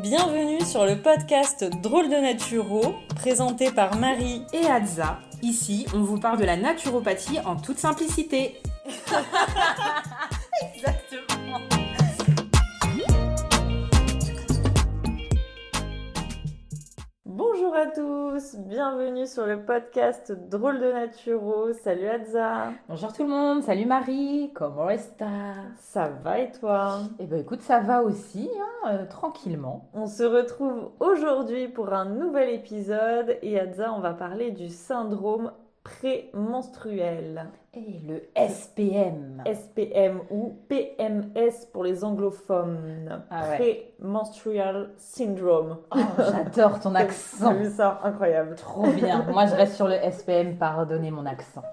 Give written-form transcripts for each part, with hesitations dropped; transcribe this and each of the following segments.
Bienvenue sur le podcast Drôle de Naturo, présenté par Marie et Hadza. Ici, on vous parle de la naturopathie en toute simplicité. Exactement. Bonjour à tous, bienvenue sur le podcast Drôle de Naturo. Salut Hadza. Bonjour tout le monde, salut Marie, comment est-ce? Ça va et toi? Eh ben écoute, ça va aussi, tranquillement. On se retrouve aujourd'hui pour un nouvel épisode et Hadza, on va parler du syndrome prémenstruel. Et le SPM. SPM ou PMS pour les anglophones. Ah ouais. Prémenstrual syndrome. Oh, j'adore ton accent. J'ai vu ça, incroyable. Trop bien. Moi, je reste sur le SPM, pardonnez mon accent.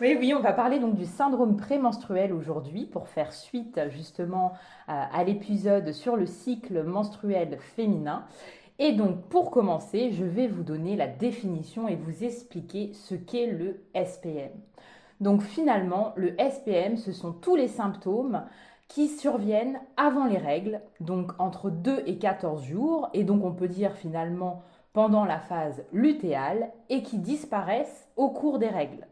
Oui, on va parler donc du syndrome prémenstruel aujourd'hui pour faire suite justement à l'épisode sur le cycle menstruel féminin. Et donc, pour commencer, je vais vous donner la définition et vous expliquer ce qu'est le SPM. Donc, finalement, le SPM, ce sont tous les symptômes qui surviennent avant les règles, donc entre 2 et 14 jours, et donc on peut dire finalement pendant la phase lutéale, et qui disparaissent au cours des règles.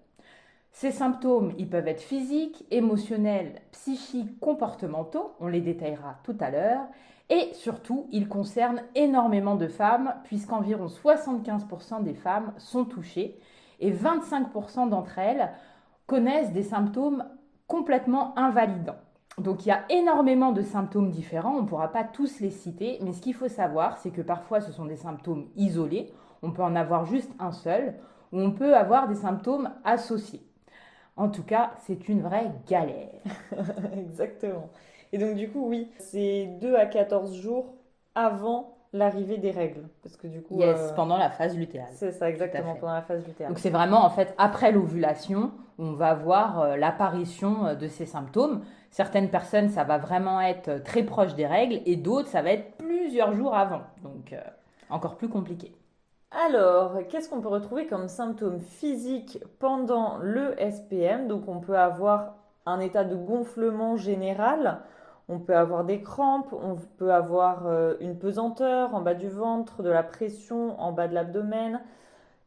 Ces symptômes, ils peuvent être physiques, émotionnels, psychiques, comportementaux, on les détaillera tout à l'heure, et surtout, ils concernent énormément de femmes, puisqu'environ 75% des femmes sont touchées, et 25% d'entre elles connaissent des symptômes complètement invalidants. Donc il y a énormément de symptômes différents, on ne pourra pas tous les citer, mais ce qu'il faut savoir, c'est que parfois ce sont des symptômes isolés, on peut en avoir juste un seul, ou on peut avoir des symptômes associés. En tout cas, c'est une vraie galère. Exactement. Et donc du coup, oui, c'est 2 à 14 jours avant l'arrivée des règles. Parce que du coup... Yes, pendant la phase lutéale. C'est ça, exactement, pendant la phase lutéale. Donc c'est vraiment en fait après l'ovulation, on va voir l'apparition de ces symptômes. Certaines personnes, ça va vraiment être très proche des règles et d'autres, ça va être plusieurs jours avant. Donc encore plus compliqué. Alors, qu'est-ce qu'on peut retrouver comme symptômes physiques pendant le SPM? Donc, on peut avoir un état de gonflement général, on peut avoir des crampes, on peut avoir une pesanteur en bas du ventre, de la pression en bas de l'abdomen,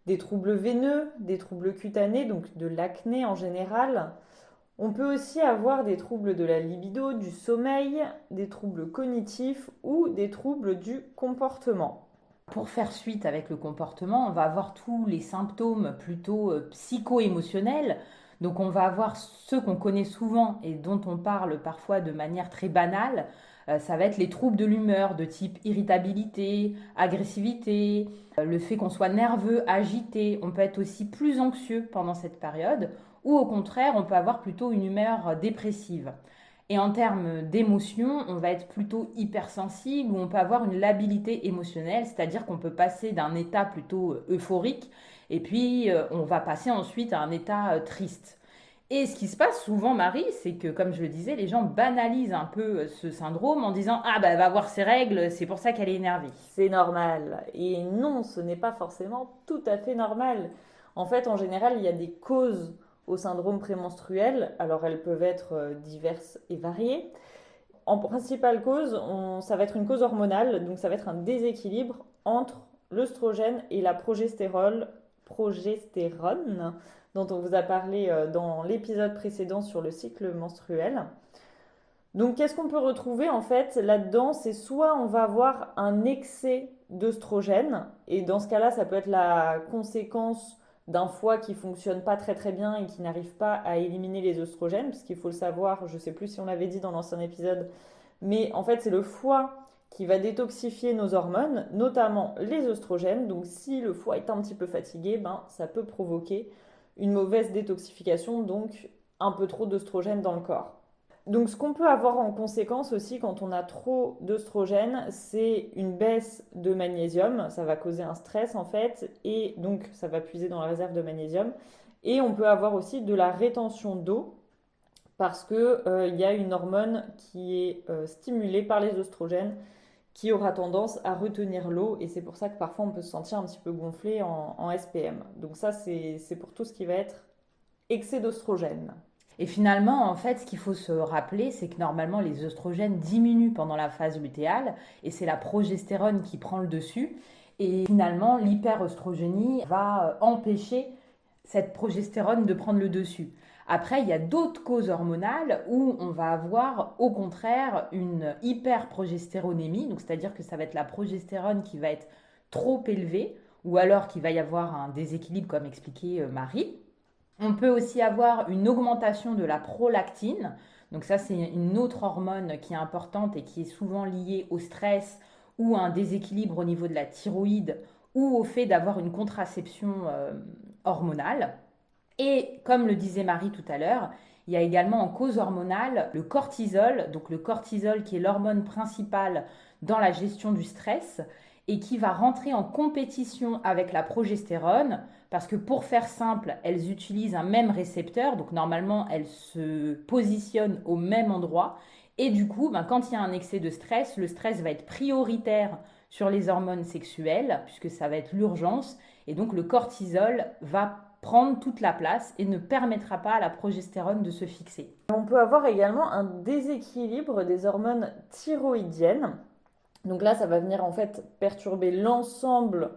des troubles veineux, des troubles cutanés, donc de l'acné en général. On peut aussi avoir des troubles de la libido, du sommeil, des troubles cognitifs ou des troubles du comportement. Pour faire suite avec le comportement, on va avoir tous les symptômes plutôt psycho-émotionnels. Donc on va avoir ceux qu'on connaît souvent et dont on parle parfois de manière très banale. Ça va être les troubles de l'humeur de type irritabilité, agressivité, le fait qu'on soit nerveux, agité. On peut être aussi plus anxieux pendant cette période ou au contraire, on peut avoir plutôt une humeur dépressive. Et en termes d'émotion, on va être plutôt hypersensible ou on peut avoir une labilité émotionnelle, c'est-à-dire qu'on peut passer d'un état plutôt euphorique et puis on va passer ensuite à un état triste. Et ce qui se passe souvent, Marie, c'est que, comme je le disais, les gens banalisent un peu ce syndrome en disant « Ah, bah, elle va avoir ses règles, c'est pour ça qu'elle est énervée. » C'est normal. Et non, ce n'est pas forcément tout à fait normal. En fait, en général, il y a des causes au syndrome prémenstruel. Alors, elles peuvent être diverses et variées. En principale cause, ça va être une cause hormonale, donc ça va être un déséquilibre entre l'œstrogène et la progestérone, dont on vous a parlé dans l'épisode précédent sur le cycle menstruel. Donc, qu'est-ce qu'on peut retrouver en fait là-dedans? C'est soit on va avoir un excès d'œstrogène, et dans ce cas-là, ça peut être la conséquence d'un foie qui fonctionne pas très très bien et qui n'arrive pas à éliminer les œstrogènes, parce qu'il faut le savoir, je sais plus si on l'avait dit dans l'ancien épisode, mais en fait c'est le foie qui va détoxifier nos hormones, notamment les œstrogènes. Donc si le foie est un petit peu fatigué, ça peut provoquer une mauvaise détoxification, donc un peu trop d'œstrogènes dans le corps. Donc ce qu'on peut avoir en conséquence aussi quand on a trop d'œstrogènes, c'est une baisse de magnésium. Ça va causer un stress en fait, et donc ça va puiser dans la réserve de magnésium. Et on peut avoir aussi de la rétention d'eau parce qu'il y a une hormone qui est stimulée par les œstrogènes qui aura tendance à retenir l'eau, et c'est pour ça que parfois on peut se sentir un petit peu gonflé en SPM. Donc ça c'est pour tout ce qui va être excès d'œstrogène. Et finalement, en fait, ce qu'il faut se rappeler, c'est que normalement, les œstrogènes diminuent pendant la phase lutéale et c'est la progestérone qui prend le dessus. Et finalement, l'hyperœstrogénie va empêcher cette progestérone de prendre le dessus. Après, il y a d'autres causes hormonales où on va avoir au contraire une hyperprogestéronémie, donc c'est-à-dire que ça va être la progestérone qui va être trop élevée ou alors qu'il va y avoir un déséquilibre comme expliqué Marie. On peut aussi avoir une augmentation de la prolactine. Donc ça, c'est une autre hormone qui est importante et qui est souvent liée au stress ou à un déséquilibre au niveau de la thyroïde ou au fait d'avoir une contraception hormonale. Et comme le disait Marie tout à l'heure, il y a également en cause hormonale le cortisol, donc le cortisol qui est l'hormone principale dans la gestion du stress et qui va rentrer en compétition avec la progestérone parce que pour faire simple, elles utilisent un même récepteur, donc normalement elles se positionnent au même endroit et du coup, quand il y a un excès de stress, le stress va être prioritaire sur les hormones sexuelles puisque ça va être l'urgence et donc le cortisol va prendre toute la place et ne permettra pas à la progestérone de se fixer. On peut avoir également un déséquilibre des hormones thyroïdiennes. Donc là, ça va venir en fait perturber l'ensemble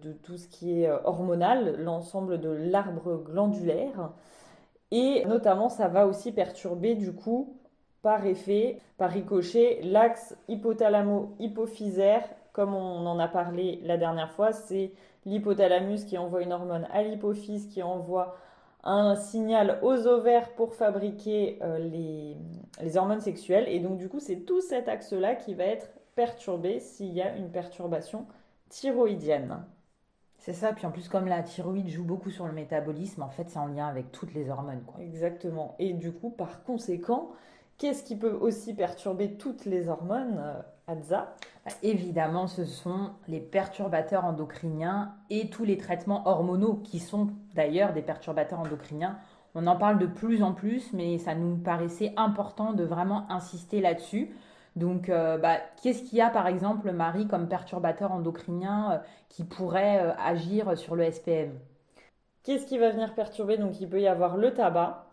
de tout ce qui est hormonal, l'ensemble de l'arbre glandulaire. Et notamment, ça va aussi perturber du coup, par effet, par ricochet, l'axe hypothalamo-hypophysaire. Comme on en a parlé la dernière fois, c'est l'hypothalamus qui envoie une hormone à l'hypophyse, qui envoie un signal aux ovaires pour fabriquer les hormones sexuelles. Et donc du coup, c'est tout cet axe-là qui va être perturbé s'il y a une perturbation thyroïdienne. C'est ça, puis en plus comme la thyroïde joue beaucoup sur le métabolisme, en fait c'est en lien avec toutes les hormones, quoi. Exactement. Et du coup, par conséquent, qu'est-ce qui peut aussi perturber toutes les hormones, Adza? Évidemment, ce sont les perturbateurs endocriniens et tous les traitements hormonaux qui sont d'ailleurs des perturbateurs endocriniens. On en parle de plus en plus, mais ça nous paraissait important de vraiment insister là-dessus. Donc, qu'est-ce qu'il y a par exemple, Marie, comme perturbateur endocrinien qui pourrait agir sur le SPM? Qu'est-ce qui va venir perturber? Donc, il peut y avoir le tabac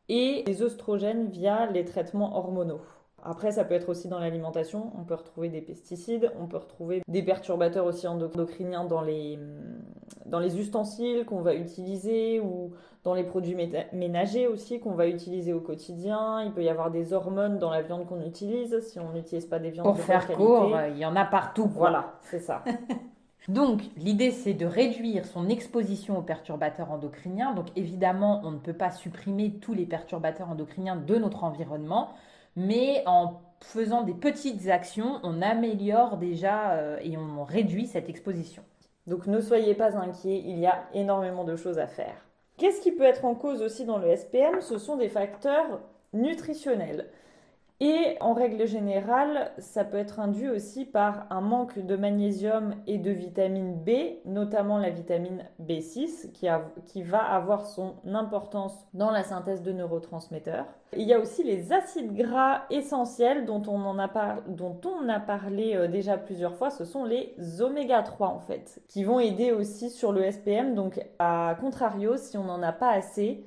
et les œstrogènes via les traitements hormonaux. Après, ça peut être aussi dans l'alimentation. On peut retrouver des pesticides, on peut retrouver des perturbateurs aussi endocriniens dans les ustensiles qu'on va utiliser ou dans les produits ménagers aussi qu'on va utiliser au quotidien. Il peut y avoir des hormones dans la viande qu'on utilise si on n'utilise pas des viandes Pour de bonne faire qualité. court, il y en a partout, quoi. Voilà, c'est ça. Donc, l'idée, c'est de réduire son exposition aux perturbateurs endocriniens. Donc, évidemment, on ne peut pas supprimer tous les perturbateurs endocriniens de notre environnement, mais en faisant des petites actions, on améliore déjà et on réduit cette exposition. Donc, ne soyez pas inquiets, il y a énormément de choses à faire. Qu'est-ce qui peut être en cause aussi dans le SPM? Ce sont des facteurs nutritionnels. Et en règle générale, ça peut être induit aussi par un manque de magnésium et de vitamine B, notamment la vitamine B6, qui va avoir son importance dans la synthèse de neurotransmetteurs. Il y a aussi les acides gras essentiels dont on a parlé déjà plusieurs fois, ce sont les oméga 3 en fait, qui vont aider aussi sur le SPM. Donc à contrario, si on n'en a pas assez,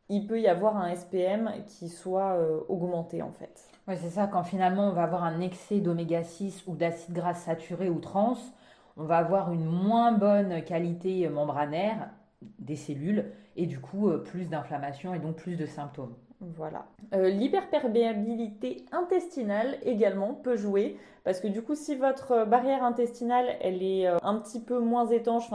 il peut y avoir un SPM qui soit augmenté en fait. Oui, c'est ça, quand finalement on va avoir un excès d'oméga 6 ou d'acides gras saturés ou trans, on va avoir une moins bonne qualité membranaire des cellules et du coup plus d'inflammation et donc plus de symptômes. Voilà. L'hyperperméabilité intestinale également peut jouer parce que du coup si votre barrière intestinale elle est un petit peu moins étanche,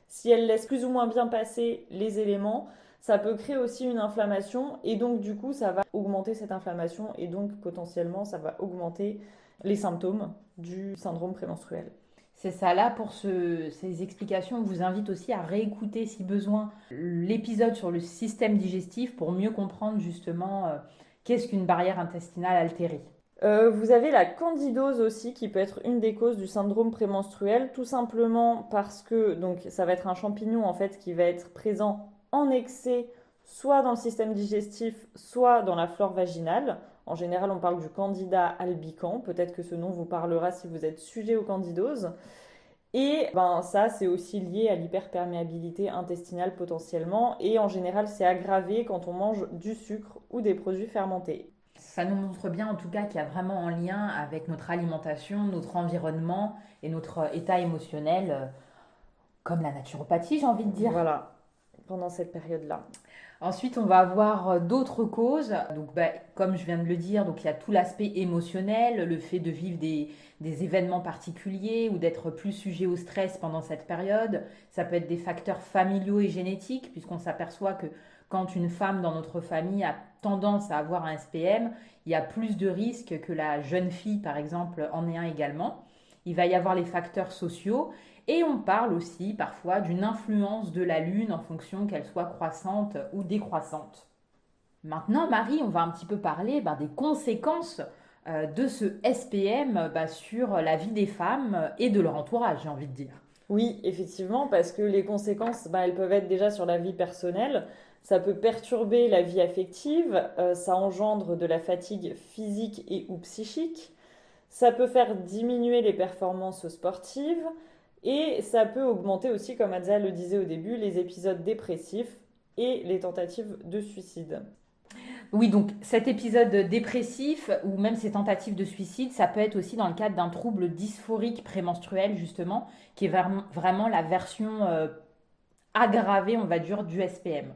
si elle laisse plus ou moins bien passer les éléments, ça peut créer aussi une inflammation et donc du coup ça va augmenter cette inflammation et donc potentiellement ça va augmenter les symptômes du syndrome prémenstruel. C'est ça, là pour ces explications, on vous invite aussi à réécouter si besoin l'épisode sur le système digestif pour mieux comprendre justement qu'est-ce qu'une barrière intestinale altérée. Vous avez la candidose aussi qui peut être une des causes du syndrome prémenstruel, tout simplement parce que donc, ça va être un champignon en fait qui va être présent en excès, soit dans le système digestif, soit dans la flore vaginale. En général, on parle du Candida albicans. Peut-être que ce nom vous parlera si vous êtes sujet aux candidoses. Et ben, ça, c'est aussi lié à l'hyperperméabilité intestinale potentiellement. Et en général, c'est aggravé quand on mange du sucre ou des produits fermentés. Ça nous montre bien en tout cas qu'il y a vraiment un lien avec notre alimentation, notre environnement et notre état émotionnel, comme la naturopathie, j'ai envie de dire. Voilà, pendant cette période-là. Ensuite, on va avoir d'autres causes. Donc, comme je viens de le dire, donc il y a tout l'aspect émotionnel, le fait de vivre des événements particuliers ou d'être plus sujet au stress pendant cette période. Ça peut être des facteurs familiaux et génétiques, puisqu'on s'aperçoit que quand une femme dans notre famille a tendance à avoir un SPM, il y a plus de risques que la jeune fille, par exemple, en ait un également. Il va y avoir les facteurs sociaux. Et on parle aussi parfois d'une influence de la Lune en fonction qu'elle soit croissante ou décroissante. Maintenant, Marie, on va un petit peu parler des conséquences de ce SPM sur la vie des femmes et de leur entourage, j'ai envie de dire. Oui, effectivement, parce que les conséquences, elles peuvent être déjà sur la vie personnelle. Ça peut perturber la vie affective, ça engendre de la fatigue physique et ou psychique. Ça peut faire diminuer les performances sportives et ça peut augmenter aussi, comme Adza le disait au début, les épisodes dépressifs et les tentatives de suicide. Oui, donc cet épisode dépressif ou même ces tentatives de suicide, ça peut être aussi dans le cadre d'un trouble dysphorique prémenstruel, justement, qui est vraiment la version aggravée, on va dire, du SPM.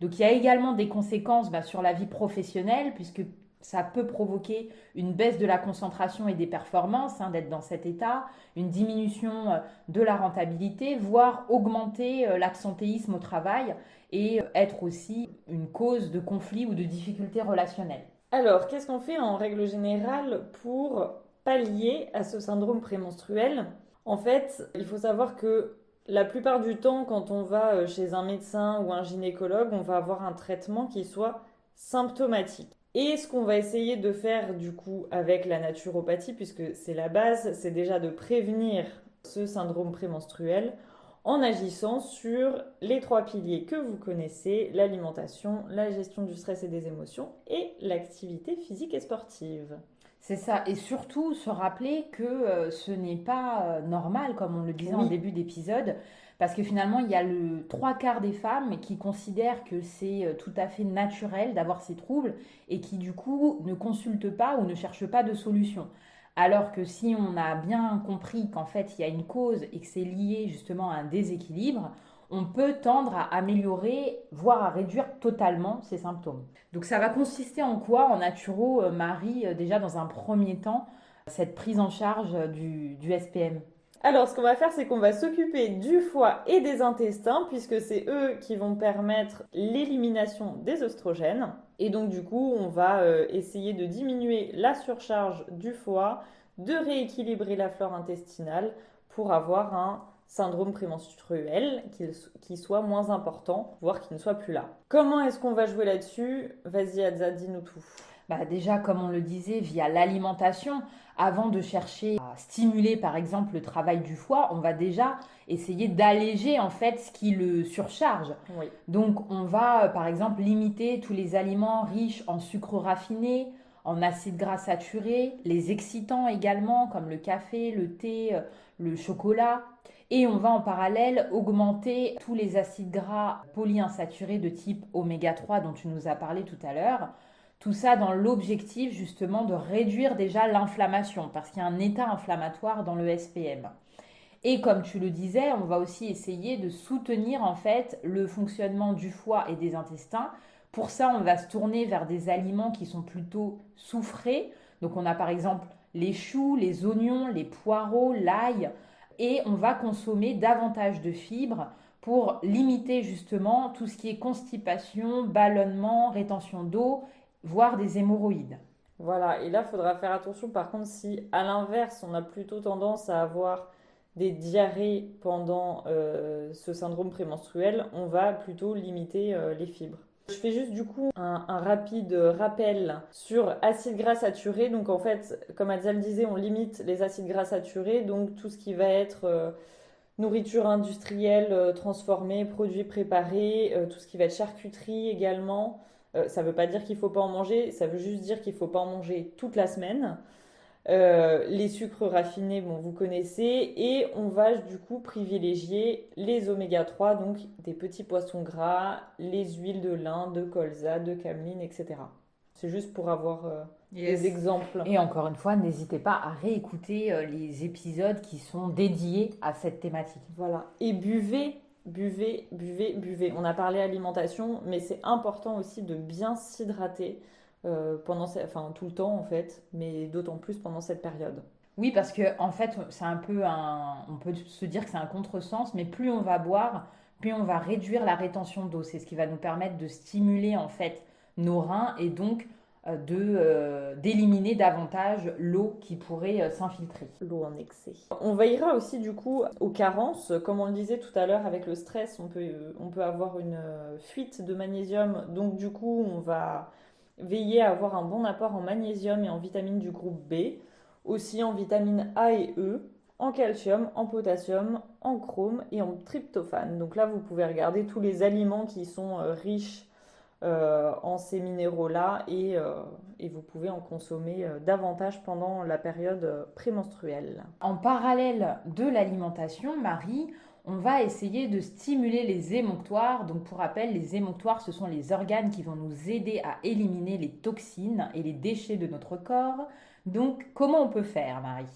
Donc il y a également des conséquences sur la vie professionnelle, puisque ça peut provoquer une baisse de la concentration et des performances, d'être dans cet état, une diminution de la rentabilité, voire augmenter l'absentéisme au travail et être aussi une cause de conflit ou de difficultés relationnelles. Alors, qu'est-ce qu'on fait en règle générale pour pallier à ce syndrome prémenstruel? En fait, il faut savoir que la plupart du temps, quand on va chez un médecin ou un gynécologue, on va avoir un traitement qui soit symptomatique. Et ce qu'on va essayer de faire du coup avec la naturopathie, puisque c'est la base, c'est déjà de prévenir ce syndrome prémenstruel en agissant sur les 3 piliers que vous connaissez, l'alimentation, la gestion du stress et des émotions et l'activité physique et sportive. C'est ça, et surtout se rappeler que ce n'est pas normal, comme on le disait en Oui, début d'épisode, parce que finalement, il y a le 3 quarts des femmes qui considèrent que c'est tout à fait naturel d'avoir ces troubles et qui du coup ne consultent pas ou ne cherchent pas de solution. Alors que si on a bien compris qu'en fait il y a une cause et que c'est lié justement à un déséquilibre, on peut tendre à améliorer, voire à réduire totalement ces symptômes. Donc ça va consister en quoi en naturo, Marie, déjà dans un premier temps, cette prise en charge du SPM? alors, ce qu'on va faire, c'est qu'on va s'occuper du foie et des intestins, puisque c'est eux qui vont permettre l'élimination des oestrogènes. Et donc, du coup, on va essayer de diminuer la surcharge du foie, de rééquilibrer la flore intestinale pour avoir un syndrome prémenstruel qui soit moins important, voire qui ne soit plus là. Comment est-ce qu'on va jouer là-dessus? Vas-y, Adza, dis-nous tout. Déjà, comme on le disait, via l'alimentation, avant de chercher à stimuler par exemple le travail du foie, on va déjà essayer d'alléger en fait ce qui le surcharge. Oui. Donc on va par exemple limiter tous les aliments riches en sucre raffiné, en acides gras saturés, les excitants également comme le café, le thé, le chocolat. Et on va en parallèle augmenter tous les acides gras polyinsaturés de type oméga 3 dont tu nous as parlé tout à l'heure. Tout ça dans l'objectif justement de réduire déjà l'inflammation, parce qu'il y a un état inflammatoire dans le SPM. Et comme tu le disais, on va aussi essayer de soutenir en fait le fonctionnement du foie et des intestins. Pour ça, on va se tourner vers des aliments qui sont plutôt soufrés. Donc on a par exemple les choux, les oignons, les poireaux, l'ail. Et on va consommer davantage de fibres pour limiter justement tout ce qui est constipation, ballonnement, rétention d'eau, voire des hémorroïdes. Voilà, et là, il faudra faire attention par contre si à l'inverse, on a plutôt tendance à avoir des diarrhées pendant ce syndrome prémenstruel, on va plutôt limiter les fibres. Je fais juste du coup un rapide rappel sur acides gras saturés. Donc en fait, comme Adza le disait, on limite les acides gras saturés, donc tout ce qui va être nourriture industrielle transformée, produits préparés, tout ce qui va être charcuterie également. Ça ne veut pas dire qu'il ne faut pas en manger, ça veut juste dire qu'il ne faut pas en manger toute la semaine. Les sucres raffinés, bon, vous connaissez. Et on va du coup privilégier les oméga 3, donc des petits poissons gras, les huiles de lin, de colza, de cameline, etc. C'est juste pour avoir des Yes. exemples. Et encore une fois, n'hésitez pas à réécouter les épisodes qui sont dédiés à cette thématique. Voilà. Et buvez, buvez, buvez, buvez. On a parlé alimentation, mais c'est important aussi de bien s'hydrater enfin, tout le temps en fait, mais d'autant plus pendant cette période. Oui, parce que en fait, c'est un peu on peut se dire que c'est un contresens, mais plus on va boire, plus on va réduire la rétention d'eau. C'est ce qui va nous permettre de stimuler en fait nos reins et donc d'éliminer davantage l'eau qui pourrait s'infiltrer. L'eau en excès. On veillera aussi du coup aux carences. Comme on le disait tout à l'heure avec le stress, on peut avoir une fuite de magnésium. Donc du coup, on va veiller à avoir un bon apport en magnésium et en vitamines du groupe B. Aussi en vitamines A et E, en calcium, en potassium, en chrome et en tryptophane. Donc là, vous pouvez regarder tous les aliments qui sont riches en ces minéraux-là et vous pouvez en consommer davantage pendant la période prémenstruelle. En parallèle de l'alimentation, Marie, on va essayer de stimuler les émonctoires. Donc pour rappel, les émonctoires, ce sont les organes qui vont nous aider à éliminer les toxines et les déchets de notre corps. Donc comment on peut faire, Marie?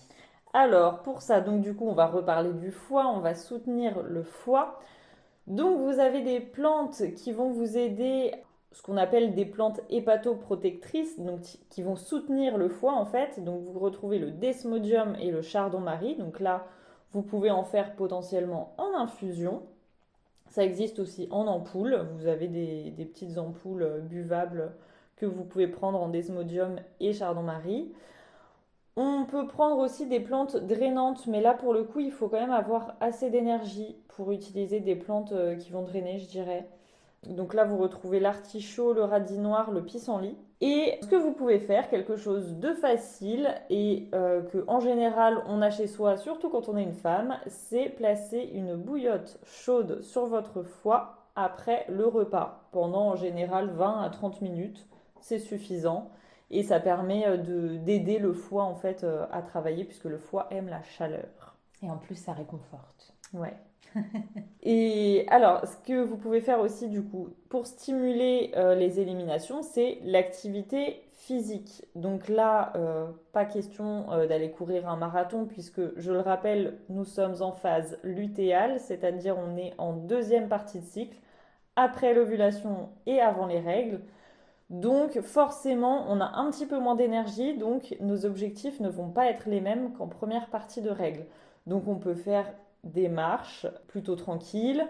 Alors pour ça, donc du coup, on va reparler du foie, on va soutenir le foie. Donc vous avez des plantes qui vont vous aider, ce qu'on appelle des plantes hépatoprotectrices, donc qui vont soutenir le foie en fait. Donc vous retrouvez le desmodium et le chardon-marie. Donc là, vous pouvez en faire potentiellement en infusion. Ça existe aussi en ampoule. Vous avez des petites ampoules buvables que vous pouvez prendre en desmodium et chardon-marie. On peut prendre aussi des plantes drainantes, mais là pour le coup, il faut quand même avoir assez d'énergie pour utiliser des plantes qui vont drainer, je dirais. Donc là, vous retrouvez l'artichaut, le radis noir, le pissenlit. Et ce que vous pouvez faire, quelque chose de facile et que en général on a chez soi, surtout quand on est une femme, c'est placer une bouillotte chaude sur votre foie après le repas. Pendant en général 20 à 30 minutes, c'est suffisant. Et ça permet d'aider le foie en fait à travailler puisque le foie aime la chaleur. Et en plus, ça réconforte. Ouais. Et alors, ce que vous pouvez faire aussi du coup pour stimuler les éliminations, c'est l'activité physique. Donc là, pas question d'aller courir un marathon puisque, je le rappelle, nous sommes en phase lutéale, c'est-à-dire on est en deuxième partie de cycle, après l'ovulation et avant les règles. Donc forcément, on a un petit peu moins d'énergie, donc nos objectifs ne vont pas être les mêmes qu'en première partie de règles. Donc on peut faire des marches plutôt tranquilles.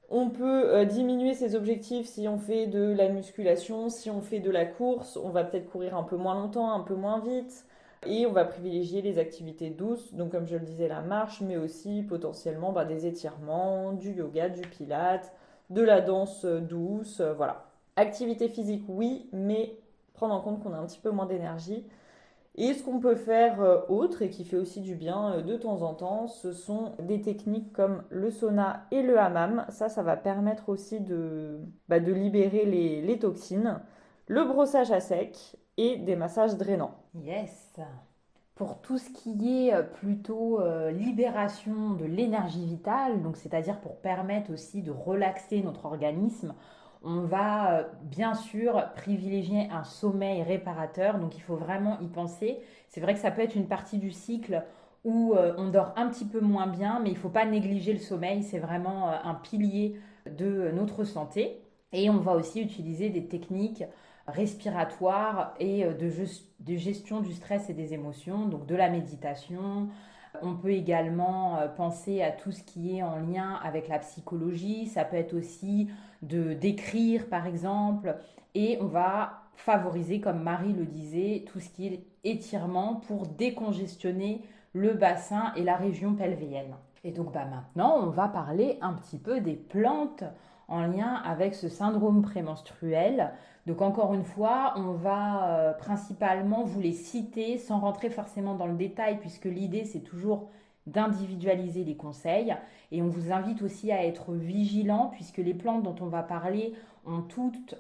On peut diminuer ses objectifs si on fait de la musculation, si on fait de la course, on va peut-être courir un peu moins longtemps, un peu moins vite. Et on va privilégier les activités douces, donc comme je le disais, la marche, mais aussi potentiellement des étirements, du yoga, du pilates, de la danse douce, voilà. Activité physique, oui, mais prendre en compte qu'on a un petit peu moins d'énergie. Et ce qu'on peut faire autre et qui fait aussi du bien de temps en temps, ce sont des techniques comme le sauna et le hammam. Ça va permettre aussi de libérer les toxines, le brossage à sec et des massages drainants. Yes. Pour tout ce qui est plutôt libération de l'énergie vitale, donc c'est-à-dire pour permettre aussi de relaxer notre organisme, on va bien sûr privilégier un sommeil réparateur, donc il faut vraiment y penser. C'est vrai que ça peut être une partie du cycle où on dort un petit peu moins bien, mais il ne faut pas négliger le sommeil, c'est vraiment un pilier de notre santé. Et on va aussi utiliser des techniques respiratoires et de gestion du stress et des émotions, donc de la méditation. On peut également penser à tout ce qui est en lien avec la psychologie. Ça peut être aussi d'écrire, par exemple. Et on va favoriser, comme Marie le disait, tout ce qui est étirement pour décongestionner le bassin et la région pelvienne. Et donc maintenant, on va parler un petit peu des plantes en lien avec ce syndrome prémenstruel. Donc encore une fois, on va principalement vous les citer sans rentrer forcément dans le détail puisque l'idée c'est toujours d'individualiser les conseils et on vous invite aussi à être vigilant puisque les plantes dont on va parler ont toutes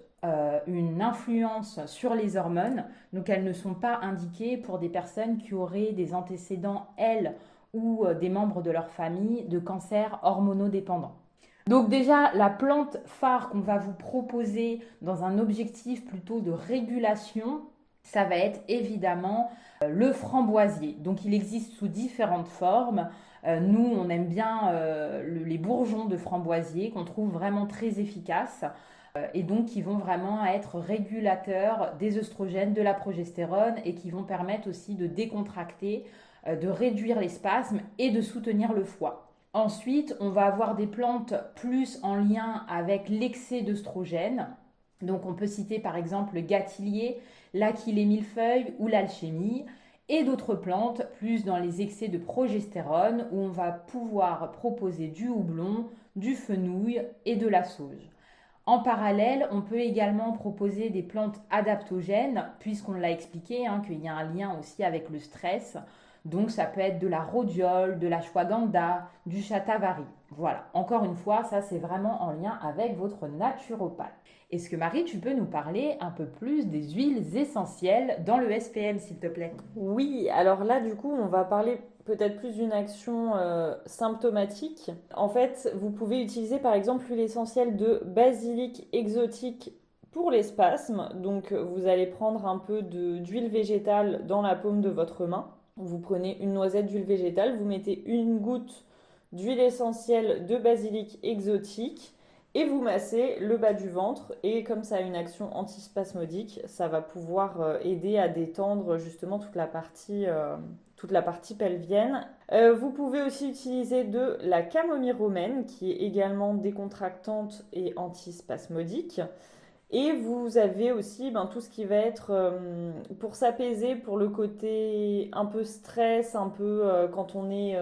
une influence sur les hormones, donc elles ne sont pas indiquées pour des personnes qui auraient des antécédents, elles, ou des membres de leur famille de cancer hormonodépendant. Donc déjà, la plante phare qu'on va vous proposer dans un objectif plutôt de régulation, ça va être évidemment le framboisier. Donc il existe sous différentes formes. Nous, on aime bien les bourgeons de framboisier qu'on trouve vraiment très efficaces et donc qui vont vraiment être régulateurs des œstrogènes, de la progestérone et qui vont permettre aussi de décontracter, de réduire les spasmes et de soutenir le foie. Ensuite, on va avoir des plantes plus en lien avec l'excès d'œstrogènes. Donc on peut citer par exemple le gâtillier, l'achillée millefeuille ou l'alchimie, et d'autres plantes plus dans les excès de progestérone où on va pouvoir proposer du houblon, du fenouil et de la sauge. En parallèle, on peut également proposer des plantes adaptogènes, puisqu'on l'a expliqué, qu'il y a un lien aussi avec le stress. Donc ça peut être de la rhodiole, de l'ashwagandha, du shatavari. Voilà, encore une fois, ça c'est vraiment en lien avec votre naturopathe. Est-ce que Marie, tu peux nous parler un peu plus des huiles essentielles dans le SPM, s'il te plaît? Oui, alors là, du coup, on va parler peut-être plus d'une action symptomatique. En fait, vous pouvez utiliser par exemple l'huile essentielle de basilic exotique pour les spasmes. Donc, vous allez prendre un peu d'huile végétale dans la paume de votre main. Vous prenez une noisette d'huile végétale, vous mettez une goutte d'huile essentielle de basilic exotique et vous massez le bas du ventre. Et comme ça a une action antispasmodique, ça va pouvoir aider à détendre justement toute la partie pelvienne. Vous pouvez aussi utiliser de la camomille romaine qui est également décontractante et antispasmodique. Et vous avez aussi tout ce qui va être pour s'apaiser, pour le côté un peu stress, un peu quand on est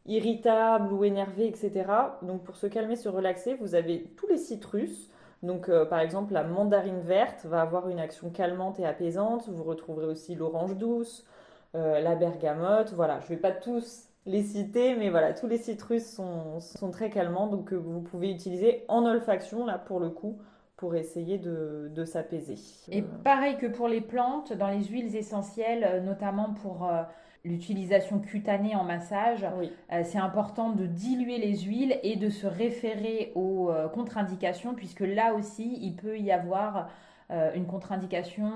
irritable ou énervé, etc. Donc pour se calmer, se relaxer, vous avez tous les citrus. Donc par exemple, la mandarine verte va avoir une action calmante et apaisante. Vous retrouverez aussi l'orange douce, la bergamote. Voilà, je ne vais pas tous les citer, mais voilà, tous les citrus sont très calmants. Donc vous pouvez utiliser en olfaction, là pour le coup, pour essayer de s'apaiser. Et pareil que pour les plantes, dans les huiles essentielles, notamment pour l'utilisation cutanée en massage, Oui. C'est important de diluer les huiles et de se référer aux contre-indications, puisque là aussi, il peut y avoir une contre-indication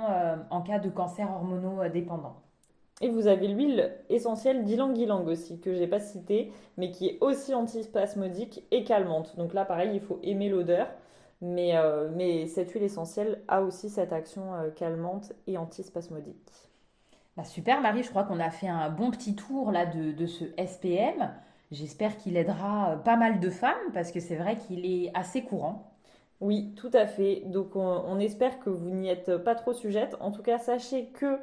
en cas de cancer hormonodépendant. Et vous avez l'huile essentielle d'ylang-ylang aussi, que j'ai pas citée, mais qui est aussi antispasmodique et calmante. Donc là, pareil, il faut aimer l'odeur. Mais cette huile essentielle a aussi cette action calmante et antispasmodique. Bah super Marie, je crois qu'on a fait un bon petit tour là de ce SPM. J'espère qu'il aidera pas mal de femmes parce que c'est vrai qu'il est assez courant. Oui, tout à fait. Donc on espère que vous n'y êtes pas trop sujette. En tout cas, sachez que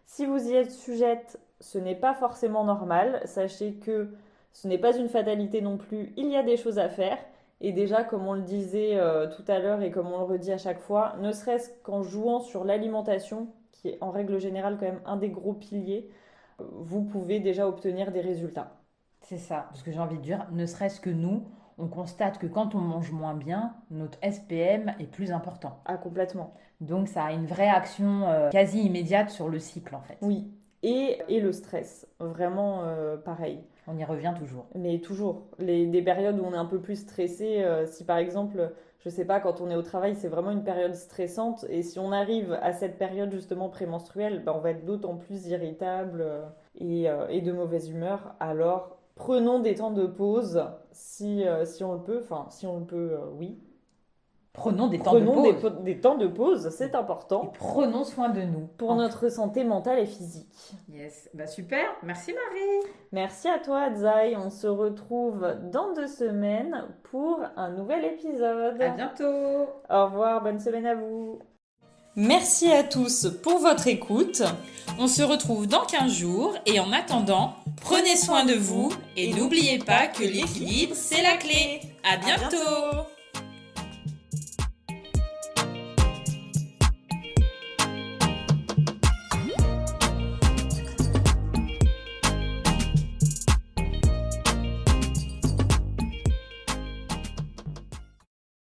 si vous y êtes sujette, ce n'est pas forcément normal. Sachez que ce n'est pas une fatalité non plus. Il y a des choses à faire. Et déjà, comme on le disait tout à l'heure et comme on le redit à chaque fois, ne serait-ce qu'en jouant sur l'alimentation, qui est en règle générale quand même un des gros piliers, vous pouvez déjà obtenir des résultats. C'est ça, parce que j'ai envie de dire, ne serait-ce que nous, on constate que quand on mange moins bien, notre SPM est plus important. Ah, complètement. Donc ça a une vraie action quasi immédiate sur le cycle en fait. Oui, et le stress, vraiment pareil. On y revient toujours. Mais toujours, des périodes où on est un peu plus stressé, si par exemple, je sais pas, quand on est au travail, c'est vraiment une période stressante, et si on arrive à cette période justement prémenstruelle, on va être d'autant plus irritable et de mauvaise humeur. Alors, prenons des temps de pause si on le peut, enfin, si on le peut, oui. Prenons des temps de pause. Des temps de pause, c'est important. Et prenons soin de nous. Pour notre santé mentale et physique. Yes, bah super, merci Marie. Merci à toi Zai, on se retrouve dans 2 semaines pour un nouvel épisode. À bientôt. Au revoir, bonne semaine à vous. Merci à tous pour votre écoute. On se retrouve dans 15 jours et en attendant, prenez soin de vous et n'oubliez pas que l'équilibre c'est la clé. À bientôt.